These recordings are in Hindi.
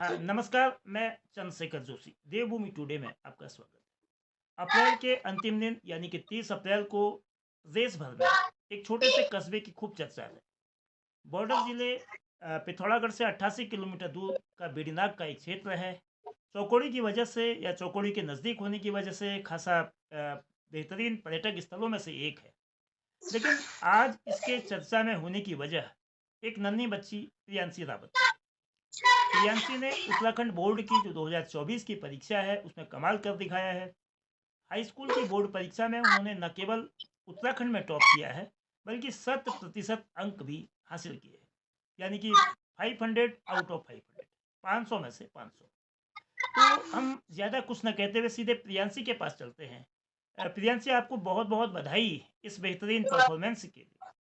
हाँ, नमस्कार। मैं चंद्रशेखर जोशी, देवभूमि टुडे में आपका स्वागत है। अप्रैल के अंतिम दिन यानी कि 30 अप्रैल को देश भर में एक छोटे से कस्बे की खूब चर्चा है। बॉर्डर जिले पिथौरागढ़ से 88 किलोमीटर दूर का बेड़ीनाग का एक क्षेत्र है। चौकड़ी की वजह से या चौकड़ी के नज़दीक होने की वजह से खासा बेहतरीन पर्यटक स्थलों में से एक है। लेकिन आज इसके चर्चा में होने की वजह एक नन्ही बच्ची प्रियांशी रावत है। प्रियांशी ने उत्तराखंड बोर्ड की जो 2024 की परीक्षा है उसमें कमाल कर दिखाया है। हाई स्कूल की बोर्ड परीक्षा में उन्होंने न केवल उत्तराखंड में टॉप किया है बल्कि 100% अंक भी हासिल किए हैं, यानी कि 500 आउट ऑफ 500, 500 में से 500। तो हम ज़्यादा कुछ न कहते हुए सीधे प्रियांशी के पास चलते हैं। प्रियांशी, आपको बहुत बहुत बधाई इस बेहतरीन परफॉर्मेंस के लिए।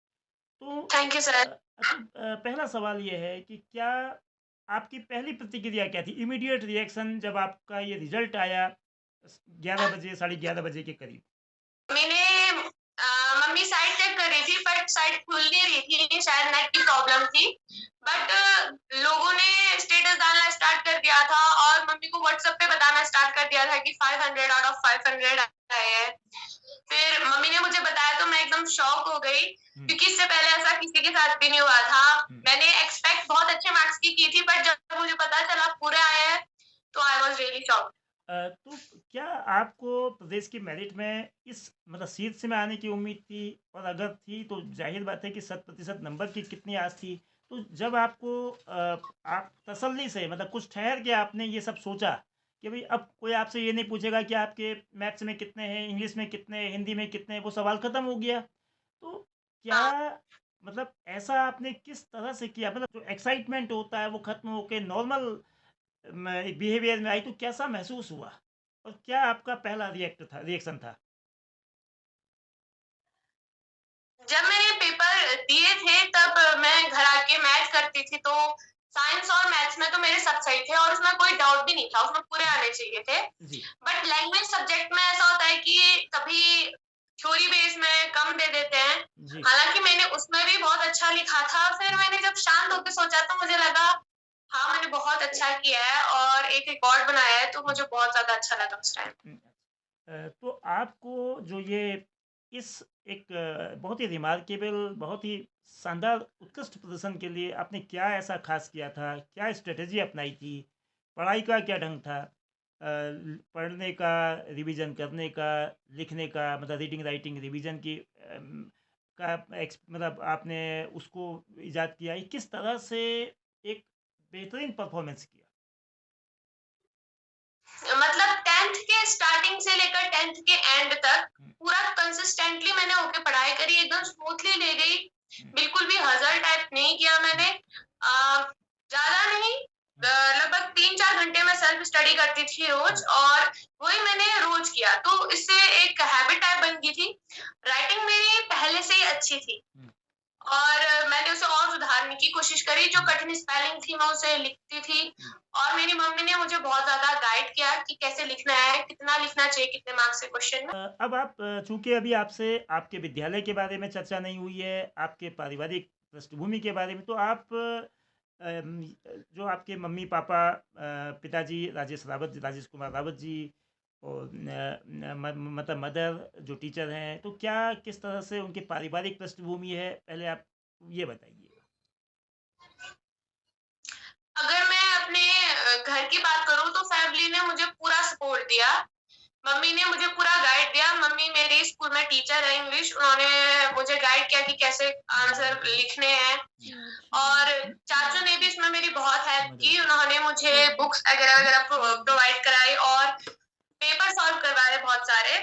तो थैंक यू सर। पहला सवाल ये है कि क्या आपकी पहली प्रतिक्रिया क्या थी, इमीडिएट रिएक्शन, जब आपका ये रिजल्ट आया 11 बजे, 11:30 बजे के करीब? मैंने मम्मी साइट चेक कर रही थी बट साइट खुल नहीं रही थी, शायद नेट की प्रॉब्लम थी। बट लोगों ने स्टेटस डालना स्टार्ट कर दिया था और मम्मी को व्हाट्सएप पे बताना स्टार्ट कर दिया था कि 500 आउट ऑफ 500 आए हैं। फिर मम्मी ने मुझे बताया तो मैं एकदम शॉक हो गई, हम्म, क्योंकि इससे पहले ऐसा किसी के साथ भी नहीं हुआ था। हम्म। मैंने एक्सपेक्ट बहुत अच्छे मार्क्स की थी, बट जब मुझे पता चला पूरे आए हैं तो आई वॉज रियली शॉक। तो क्या आपको प्रदेश की मेरिट में इस मतलब शीर्ष में आने की उम्मीद थी? और अगर थी तो जाहिर बात है कि 100% नंबर की कितनी आस थी? तो जब आपको आप तसल्ली से मतलब कुछ ठहर के आपने ये सब सोचा कि भाई अब कोई आपसे ये नहीं पूछेगा कि आपके मैथ्स में कितने हैं, इंग्लिश में कितने हैं, हिंदी में कितने हैं, वो सवाल ख़त्म हो गया। तो क्या मतलब ऐसा आपने किस तरह से किया, मतलब जो एक्साइटमेंट होता है वो ख़त्म होके नॉर्मल बिहेवियर में आई, तो कैसा महसूस हुआ? और क्या आपका पहला रिएक्शन था? जब मैंने पेपर दिए थे तब मैं घर आके मैथ करती थी, तो साइंस और मैथ्स में तो मेरे सब सही थे और उसमें कोई डाउट भी नहीं था, उसमें पूरे आने चाहिए थे। जी। बट लैंग्वेज सब्जेक्ट में ऐसा होता है कि कभी थ्योरी बेस में कम दे देते हैं। जी। हालांकि मैंने उसमें भी बहुत अच्छा लिखा था। फिर हम्म, मैंने जब शांत होकर सोचा तो मुझे लगा हाँ, मैंने बहुत अच्छा किया है और एक रिकॉर्ड बनाया है, तो हम्म, मुझे बहुत ज्यादा अच्छा लगा उस टाइम। हम्म। तो आपको जो ये इस एक बहुत ही रिमार्केबल, बहुत ही शानदार उत्कृष्ट प्रदर्शन के लिए आपने क्या ऐसा खास किया था, क्या स्ट्रेटेजी अपनाई थी, पढ़ाई का क्या ढंग था, पढ़ने का, रिवीजन करने का, लिखने का, मतलब रीडिंग राइटिंग रिवीजन की मतलब आपने उसको इजाद किया, ये किस तरह से एक बेहतरीन परफॉर्मेंस किया? मतलब 10th के स्टार्टिंग से लेकर 10th के एंड तक हम्म, पूरा कंसिस्टेंटली मैंने होके पढ़ाई करी, एकदम स्मूथली ले गई। हम्म, बिल्कुल भी हजल टाइप नहीं किया हम्म, मैंने। ज्यादा नहीं, हम्म, लगभग 3-4 घंटे में सेल्फ स्टडी करती थी हम्म, रोज, और वही मैंने रोज किया, तो इससे एक हैबिट टाइप बन गई थी। राइटिंग मेरी पहले से ही अच्छी थी हम्म, और मैंने उसे और सुधारने की कोशिश करी। जो हम्म, कठिन स्पेलिंग थी मैं उसे लिखती थी। हम्म। और मेरी मम्मी ने मुझे बहुत ज्यादा गाइड किया कि कैसे लिखना है, कितना लिखना चाहिए, कितने मार्क्स के क्वेश्चन में। अब आप चूंकि अभी आपसे आपके विद्यालय के बारे में चर्चा नहीं हुई है, आपके पारिवारिक पृष्ठभूमि के बारे में, तो आप अम, जो आपके मम्मी पापा, पिताजी राजेश कुमार रावत जी, और मतलब मदर जो टीचर हैं, तो क्या किस तरह से उनकी पारिवारिक पृष्ठभूमि है, पहले आप ये बताइए। अगर मैं अपने घर की बात करूं तो फैमिली ने मुझे पूरा सपोर्ट दिया। मम्मी ने मुझे पूरा गाइड दिया। मम्मी मेरे स्कूल में टीचर है इंग्लिश, उन्होंने मुझे गाइड किया कि कैसे आंसर लिखने हैं। और चाचू ने भी इसमें मेरी बहुत हेल्प मदर। की, उन्होंने मुझे बुक्स वगैरह वगैरह प्रोवाइड कराई और पेपर सॉल्व करवाए बहुत सारे।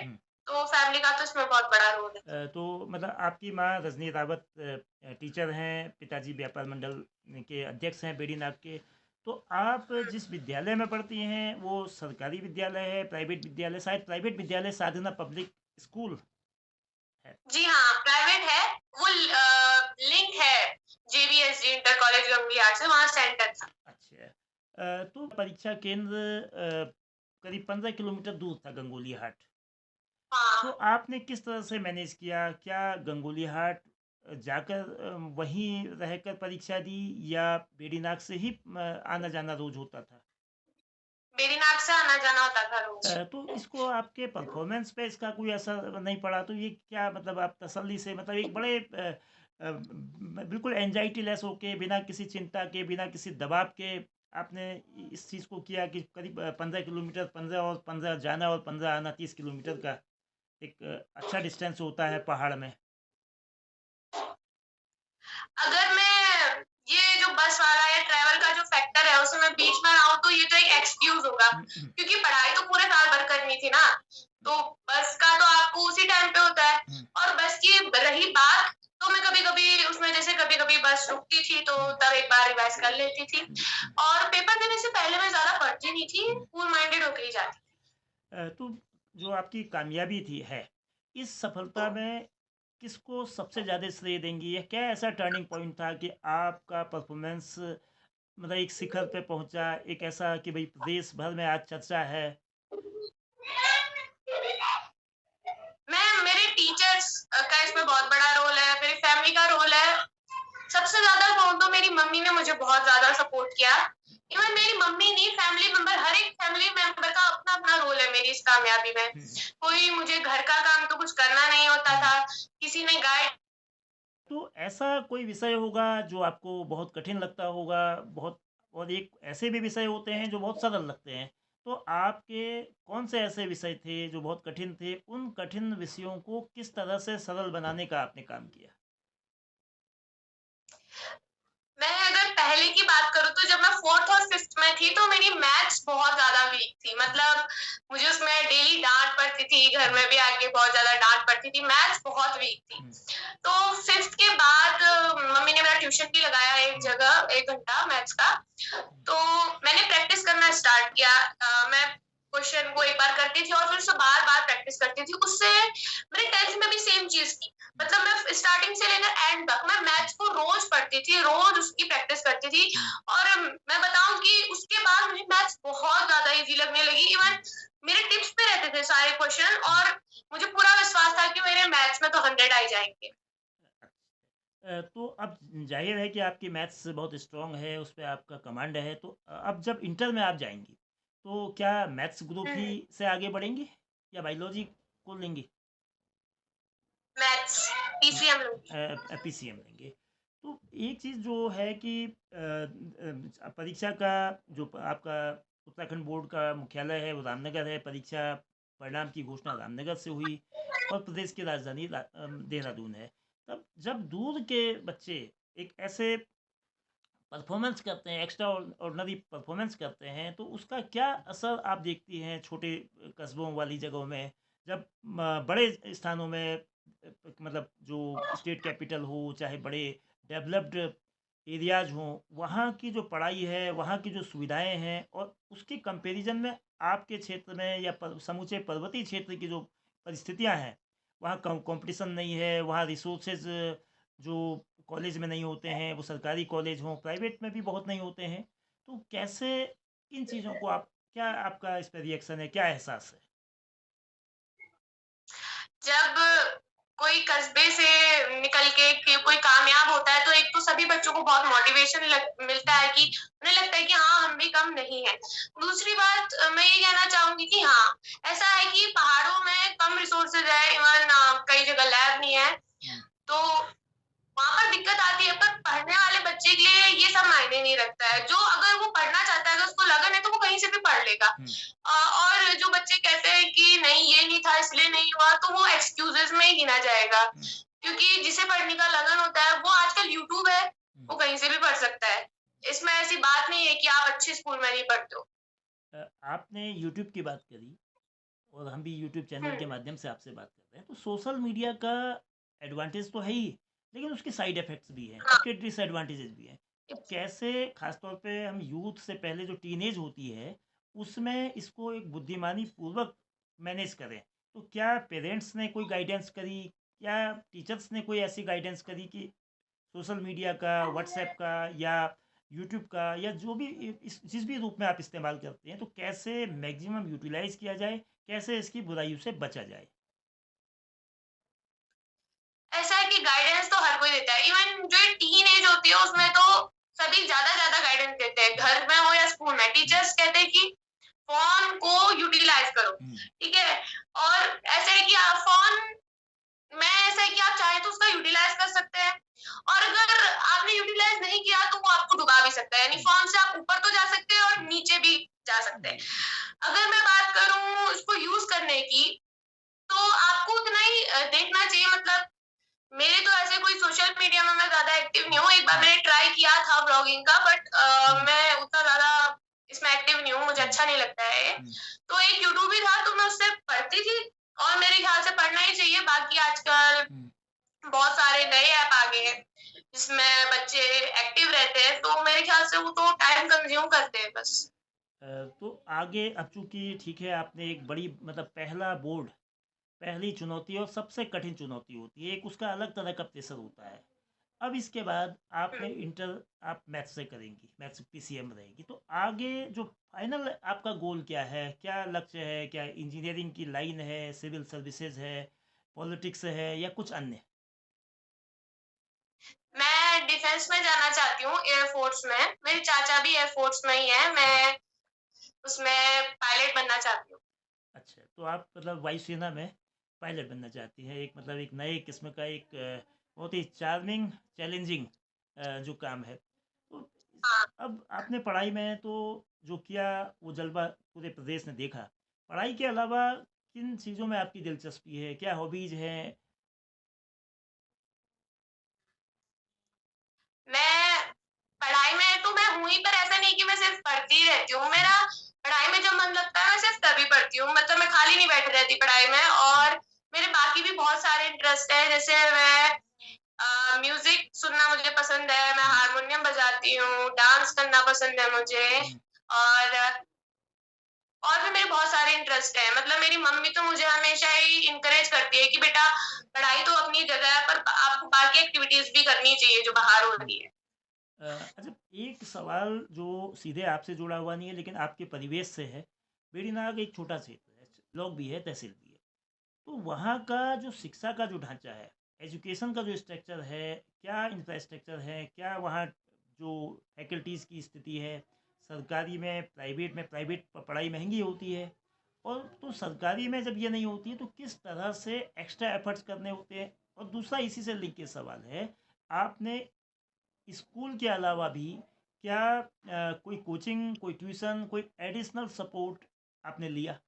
तो फैमिली का तो इसमें बहुत बड़ा रोल है। तो मतलब आपकी माँ रजनी रावत टीचर हैं, पिताजी व्यापार मंडल के अध्यक्ष हैं बेड़ीनाग के। तो आप जिस विद्यालय में पढ़ती हैं वो सरकारी विद्यालय है, प्राइवेट विद्यालय? शायद प्राइवेट विद्यालय साधना पब्लिक स्कूल है। जी हाँ, प्राइवेट है। वो लिंक है जेबीएसजी इंटर कॉलेज गंगलियार से, वहाँ सेंटर था। अच्छा। तो परीक्षा केंद्र करीब 15 किलोमीटर दूर था, गंगोली हाट। तो हाँ। आपने किस तरह से मैनेज किया? क्या गंगोली हाट जाकर वहीं रहकर परीक्षा दी, या बेड़ीनाग से ही आना जाना रोज होता था? मेरी नाक से आना जाना होता था रोज। तो इसको आपके परफॉर्मेंस पे इसका कोई असर नहीं पड़ा, तो ये क्या मतलब आप तसल्ली से मतलब एक बड़े बिल्कुल एंजाइटी लेस होके, बिना किसी चिंता के, बिना किसी दबाव के आपने इस चीज़ को किया कि करीब 15 किलोमीटर, 15 जाना और 15 आना, 30 किलोमीटर का एक अच्छा डिस्टेंस होता है पहाड़ में। अगर मैं ये जो बस वाला या ट्रैवल का जो फैक्टर है उसे मैं बीच में लाऊं तो ये तो एक एक्सक्यूज होगा, क्योंकि पढ़ाई तो पूरे साल भर करनी थी ना, तो बस का तो आपको उसी टाइम पे होता है। और बस की रही बात, तो मैं कभी कभी उसमें जैसे कभी कभी बस रुकती थी तो तब एक बार रिवाइज कर लेती थी, और पेपर देने से पहले मैं ज्यादा पढ़ती नहीं थी, कूल माइंडेड होके ही जाती तो जो आपकी कामयाबी थी है, इस सफलता में किसको सबसे ज़्यादा श्रेय देंगी, या क्या ऐसा टर्निंग पॉइंट था कि आपका परफॉर्मेंस मतलब एक शिखर पे पहुंचा, एक ऐसा कि भाई देश भर में आज चर्चा है? मैं मेरे टीचर्स का इसमें बहुत बड़ा रोल है, मेरी फैमिली का रोल है। सबसे ज्यादा कहूँ तो मेरी मम्मी ने मुझे बहुत ज्यादा सपोर्ट किया। इवन मेरी मम्मी नहीं, फैमिली मेंबर, हर एक फैमिली मेंबर का अपना अपना रोल है मेरी इस कामयाबी में। कोई मुझे घर का काम तो कुछ करना नहीं होता था, किसी ने गाइड। तो ऐसा कोई विषय होगा जो आपको बहुत कठिन लगता होगा, बहुत, और एक ऐसे भी विषय होते हैं जो बहुत सरल लगते हैं, तो आपके कौन से ऐसे विषय थे जो बहुत कठिन थे? उन कठिन विषयों को किस तरह से सरल बनाने का आपने काम किया? मैं अगर पहले की बात करूँ तो जब मैं 4th और 5th में थी तो मेरी मैथ्स बहुत ज्यादा वीक थी, मतलब मुझे उसमें डेली डांट पड़ती थी, घर में भी आके बहुत ज्यादा डांट पड़ती थी, मैथ्स बहुत वीक थी। तो 5th के बाद मम्मी ने मेरा ट्यूशन भी लगाया एक जगह, 1 घंटा मैथ्स का। तो मैंने प्रैक्टिस करना स्टार्ट किया। मैं क्वेश्चन को एक बार करती थी और फिर उसे बार बार प्रैक्टिस करती थी, उससे मेरे 10th में भी सेम चीज की। मतलब मैं स्टार्टिंग से लेकर एंड तक मैं मैथ्स को रोज पढ़ती थी, रोज उसकी प्रैक्टिस करती थी। और मैं बताऊं कि उसके बाद मुझे मैथ्स बहुत ज्यादा इजी लगने लगी। इवन मेरे टिप्स पे रहते थे सारे क्वेश्चन, और मुझे पूरा विश्वास था कि मेरे मैथ्स में तो 100 आ जाएंगे। तो अब जाहिर है कि आपकी मैथ्स बहुत स्ट्रांग है, उस पे आपका कमांड है, तो अब जब इंटर में आप जाएंगी तो क्या मैथ्स ग्रुप ही से आगे बढ़ेंगी या बायोलॉजी को लेंगी? मैथ्स पीसीएम लूंगी। पीसीएम लेंगे। तो एक चीज़ जो है कि परीक्षा का जो आपका उत्तराखंड बोर्ड का मुख्यालय है वो रामनगर है, परीक्षा परिणाम की घोषणा रामनगर से हुई, और प्रदेश की राजधानी देहरादून है। तब जब दूर के बच्चे एक ऐसे परफॉर्मेंस करते हैं, एक्स्ट्रा ऑर्डिनरी परफॉर्मेंस करते हैं, तो उसका क्या असर आप देखती हैं छोटे कस्बों वाली जगहों में, जब बड़े स्थानों में मतलब जो स्टेट कैपिटल हो, चाहे बड़े डेवलप्ड एरियाज हों, वहाँ की जो पढ़ाई है, वहाँ की जो सुविधाएं हैं, और उसके कंपैरिजन में आपके क्षेत्र में या समूचे पर्वतीय क्षेत्र की जो परिस्थितियाँ हैं, वहाँ कंपटीशन नहीं है, वहाँ रिसोर्सेज जो कॉलेज में नहीं होते हैं, वो सरकारी कॉलेज हों, प्राइवेट में भी बहुत नहीं होते हैं, तो कैसे इन चीज़ों को आप, क्या आपका इस पर रिएक्शन है, क्या एहसास है? जब कोई कस्बे से निकल के कोई कामयाब होता है तो एक तो सभी बच्चों को बहुत मोटिवेशन मिलता है कि उन्हें लगता है कि हाँ हम भी कम नहीं है। दूसरी बात मैं ये कहना चाहूंगी कि हाँ, ऐसा है कि पहाड़ों में कम रिसोर्सेज है, इवन कई जगह लैब नहीं है, तो वहां पर दिक्कत आती है। पर पढ़ने वाले बच्चे के लिए ये सब मायने नहीं रखता है, जो अगर वो पढ़ना चाहता है, अगर उसको लगन है तो वो कहीं से भी पढ़ लेगा। और जो बच्चे कहते हैं कि नहीं ये नहीं था इसलिए नहीं हुआ, तो वो एक्सक्यूजेस में ही गिना जाएगा, क्योंकि जिसे पढ़ने का लगन होता है वो आजकल यूट्यूब है, वो कहीं से भी पढ़ सकता है। इसमें ऐसी बात नहीं है कि आप अच्छे स्कूल में नहीं पढ़ते हो। आपने यूट्यूब की बात करी, और हम भी यूट्यूब चैनल के माध्यम से आपसे बात कर रहे हैं, तो सोशल मीडिया का एडवांटेज तो है ही, लेकिन उसके साइड इफ़ेक्ट्स भी हैं, हाँ। उसके डिसएडवांटेजेस भी हैं। तो कैसे खासतौर पे हम यूथ से पहले जो टीनेज होती है, उसमें इसको एक बुद्धिमानी पूर्वक मैनेज करें, तो क्या पेरेंट्स ने कोई गाइडेंस करी, या टीचर्स ने कोई ऐसी गाइडेंस करी कि सोशल मीडिया का, व्हाट्सएप का, या यूट्यूब का, या जो भी जिस भी रूप में आप इस्तेमाल करते हैं, तो कैसे मैक्सिमम यूटिलाइज किया जाए, कैसे इसकी बुराइयों से बचा जाए? ऐसा है कि गाइडेंस तो हर कोई देता है, इवन जो टीन एज होती है उसमें तो सभी ज्यादा ज्यादा गाइडेंस देते हैं, घर में हो या स्कूल में। टीचर्स कहते हैं कि फोन को यूटिलाइज करो, हम्म, ठीक है। और ऐसा है कि आप फोन मैं ऐसा है कि आप चाहे तो उसका यूटिलाइज कर सकते हैं, और अगर आपने यूटिलाइज नहीं किया तो वो आपको डुबा भी सकता है, यानी हम्म, फोन से आप ऊपर तो जा सकते हैं और हम्म, नीचे भी जा सकते हैं। जी, अगर मैं बात करूं इसको यूज करने की, तो आपको उतना ही देखना चाहिए। मतलब मेरे तो ऐसे कोई सोशल मीडिया में मैं ज्यादा एक्टिव नहीं हूँ। एक बार हम्म, मैंने ट्राई किया था ब्लॉगिंग का, बट हम्म, मैं उतना ज्यादा इसमें एक्टिव नहीं हूँ, मुझे हम्म, अच्छा नहीं लगता है ये। हम्म, तो एक यूट्यूब ही था, तो मैं उससे पढ़ती थी, और मेरे ख्याल से पढ़ना ही चाहिए। बाकी आजकल हम्म। बहुत सारे नए ऐप आ गए हैं जिसमें बच्चे एक्टिव रहते हैं, तो मेरे ख्याल से वो तो टाइम कंज्यूम करते हैं बस। अ, तो आगे अब चूंकि ठीक है आपने एक बड़ी मतलब पहला बोर्ड पहली चुनौती और सबसे कठिन चुनौती होती है, एक उसका अलग तरह का प्रेशर होता है। अब इसके बाद आपने इंटर आप मैथ्स से करेंगी, मैथ्स पीसीएम रहेगी, तो आगे जो फाइनल आपका गोल क्या है, क्या लक्ष्य है, क्या इंजीनियरिंग की लाइन है, सिविल सर्विसेज है, पॉलिटिक्स है या कुछ अन्य? मैं डिफेंस में जाना चाहती हूँ, एयरफोर्स में। मेरे चाचा भी एयरफोर्स में ही है, मैं उसमें पायलट बनना चाहती हूँ। अच्छा, तो आप मतलब वायुसेना में पायलट बनना चाहती हैं, एक मतलब एक नए किस्म का एक बहुत ही चार्मिंग चैलेंजिंग जो काम है। तो हाँ। अब आपने पढ़ाई में तो जो किया वो जलवा पूरे प्रदेश ने देखा, पढ़ाई के अलावा किन चीज़ों में आपकी दिलचस्पी है, क्या हॉबीज हैं? मैं पढ़ाई में तो मैं हूँ ही, पर ऐसा नहीं कि मैं सिर्फ पढ़ती ही रहती हूँ। हम्म, मेरा पढ़ाई में जब मन लगता है मैं सिर्फ तभी पढ़ती हूँ, मतलब मैं खाली नहीं बैठी रहती पढ़ाई में। हम्म, और मेरे बाकी भी बहुत सारे इंटरेस्ट है, जैसे मैं म्यूजिक सुनना मुझे पसंद है, मैं हम्म, हारमोनियम बजाती हूँ, डांस करना पसंद है मुझे। हम्म। और और भी मेरे बहुत सारे इंटरेस्ट है। मतलब मेरी मम्मी तो मुझे हमेशा ही इंकरेज करती है कि बेटा पढ़ाई तो अपनी जगह है, पर आपको बाकी एक्टिविटीज भी करनी चाहिए जो बाहर हो हम्म। रही है। अच्छा, एक सवाल जो सीधे आपसे जुड़ा हुआ नहीं है लेकिन आपके परिवेश से है। बेड़ीनाग एक छोटा क्षेत्र है, ब्लॉक भी है, तहसील भी है, तो वहाँ का जो शिक्षा का जो ढांचा है, एजुकेशन का जो स्ट्रक्चर है, क्या इंफ्रास्ट्रक्चर है, क्या वहाँ जो फैकल्टीज़ की स्थिति है, सरकारी में प्राइवेट पढ़ाई महंगी होती है, और तो सरकारी में जब ये नहीं होती है तो किस तरह से एक्स्ट्रा एफर्ट्स करने होते हैं? और दूसरा इसी से लिंक के सवाल है, आपने स्कूल के अलावा भी क्या कोई कोचिंग, कोई ट्यूशन, कोई एडिशनल सपोर्ट आपने लिया?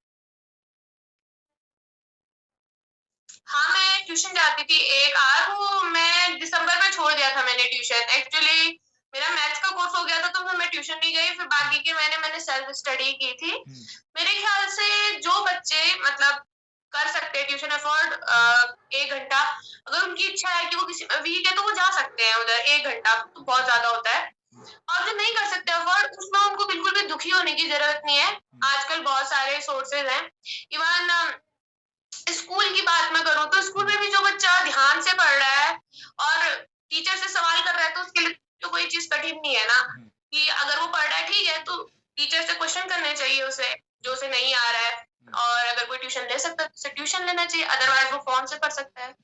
हाँ, मैं ट्यूशन जाती थी एक आध, वो मैं दिसंबर में छोड़ दिया था मैंने ट्यूशन। एक्चुअली मेरा मैथ्स का कोर्स हो गया था, तो फिर मैं ट्यूशन नहीं गई। फिर हम्म, बाकी के मैंने सेल्फ स्टडी की थी। हम्म, मेरे ख्याल से जो बच्चे मतलब कर सकते हैं ट्यूशन अफोर्ड, 1 घंटा, अगर उनकी इच्छा है कि वो किसी वीक है तो वो जा सकते हैं उधर। 1 घंटा तो बहुत ज्यादा होता है। हम्म, और जो नहीं कर सकते अफोर्ड, उसमें उनको बिल्कुल भी दुखी होने की जरूरत नहीं है। हम्म, आजकल बहुत सारे सोर्सेज हैं। इवन स्कूल की बात मैं करूँ तो स्कूल हम्म, में भी जो बच्चा ध्यान से पढ़ रहा है और टीचर से सवाल कर रहा है, तो उसके लिए तो कोई चीज कठिन नहीं है ना। हम्म, कि अगर वो पढ़ रहा है ठीक है, तो टीचर से क्वेश्चन करने चाहिए उसे, जो उसे नहीं आ रहा है। हम्म, और अगर कोई ट्यूशन ले सकता है तो उसे ट्यूशन लेना चाहिए, अदरवाइज वो फोन से पढ़ सकता है।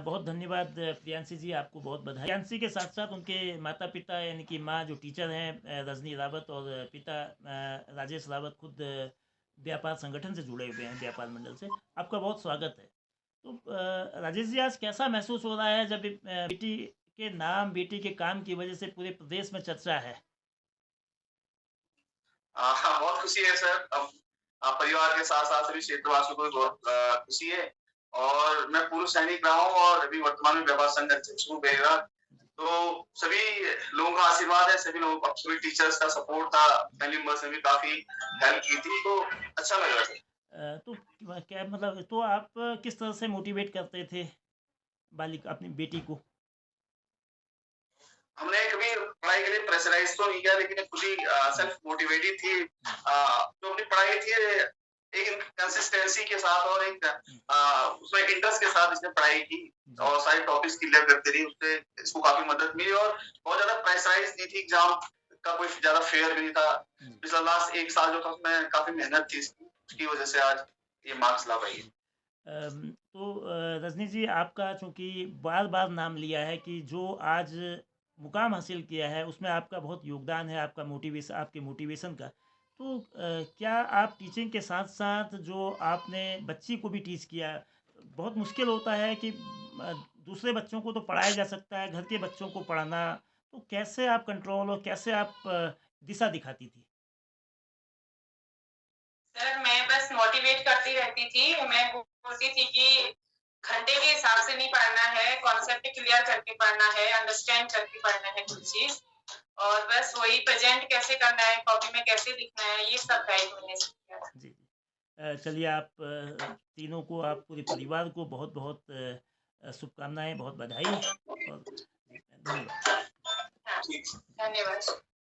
बहुत धन्यवाद प्रियांशी जी, आपको बहुत बधाई। प्रियांशी के साथ साथ उनके माता पिता यानी कि माँ जो टीचर हैं रजनी रावत, और पिता राजेश रावत खुद व्यापार संगठन से जुड़े हुए हैं, व्यापार मंडल से। आपका बहुत स्वागत है। तो राजेश जी, आज कैसा महसूस हो रहा है जब बेटी के नाम, बेटी के काम की वजह से पूरे प्रदेश में चर्चा है? हाँ, बहुत खुशी है सर। अब परिवार के साथ साथ सभी क्षेत्रवासियों को भी बहुत खुशी है। और मैं पूर्व सैनिक रहा हूँ और अभी वर्तमान में व्यापार संघ अध्यक्ष हूँ बेरा। तो सभी लोगों का आशीर्वाद है, सभी लोगों का, सभी टीचर्स का सपोर्ट था, फैमिली मेंबर्स ने भी काफी हेल्प की थी, तो अच्छा लग रहा था। तो क्या मतलब, तो आप किस तरह से मोटिवेट करते थे बालिका अपनी बेटी को? हमने कभी पढ़ाई के लिए प्रेशराइज तो नहीं किया, लेकिन खुद ही हम्म, सेल्फ मोटिवेटेड थी। हम्म, जो अपनी पढ़ाई थी एक कंसिस्टेंसी के साथ और एक हम्म, उसमें इंटरेस्ट के साथ इसने पढ़ाई की जी, और सारे टॉपिक्स क्लियर करती रही। उससे इसको काफी मदद मिली और बहुत ज्यादा प्रेशराइज नहीं थी। एग्जाम का कोई ज्यादा फेयर भी नहीं था। जी, पिछला लास्ट 1 साल जो था उसमें काफी मेहनत थी इसकी, उसकी वजह से आज ये मार्क्स ला पाई है। जी। तो रजनी जी, आपका चूँकि बार बार नाम लिया है कि जो आज मुकाम हासिल किया है उसमें आपका बहुत योगदान है, आपका मोटिवेशन, आपके मोटिवेशन का। तो क्या आप टीचिंग के साथ साथ जो आपने बच्ची को भी टीच किया, बहुत मुश्किल होता है कि दूसरे बच्चों को तो पढ़ाया जा सकता है, घर के बच्चों को पढ़ाना, तो कैसे आप कंट्रोल और कैसे आप दिशा दिखाती थी? सर मैं बस मोटिवेट करती रहती थी। मैं बोलती थी कि घंटे के हिसाब से नहीं पढ़ना है, कॉन्सेप्ट क्लियर करके पढ़ना है, अंडरस्टैंड करके पढ़ना है कुछ चीज। और बस वही प्रेजेंट कैसे करना है, कॉपी में कैसे लिखना है, ये सब गाइड मैंने किया था। जी, जी। चलिए, आप तीनों को, आप पूरे परिवार को बहुत-बहुत शुभकामनाएँ, बहुत बधाई और जी, धन्यवाद। हाँ, ठीक। धन्यवाद।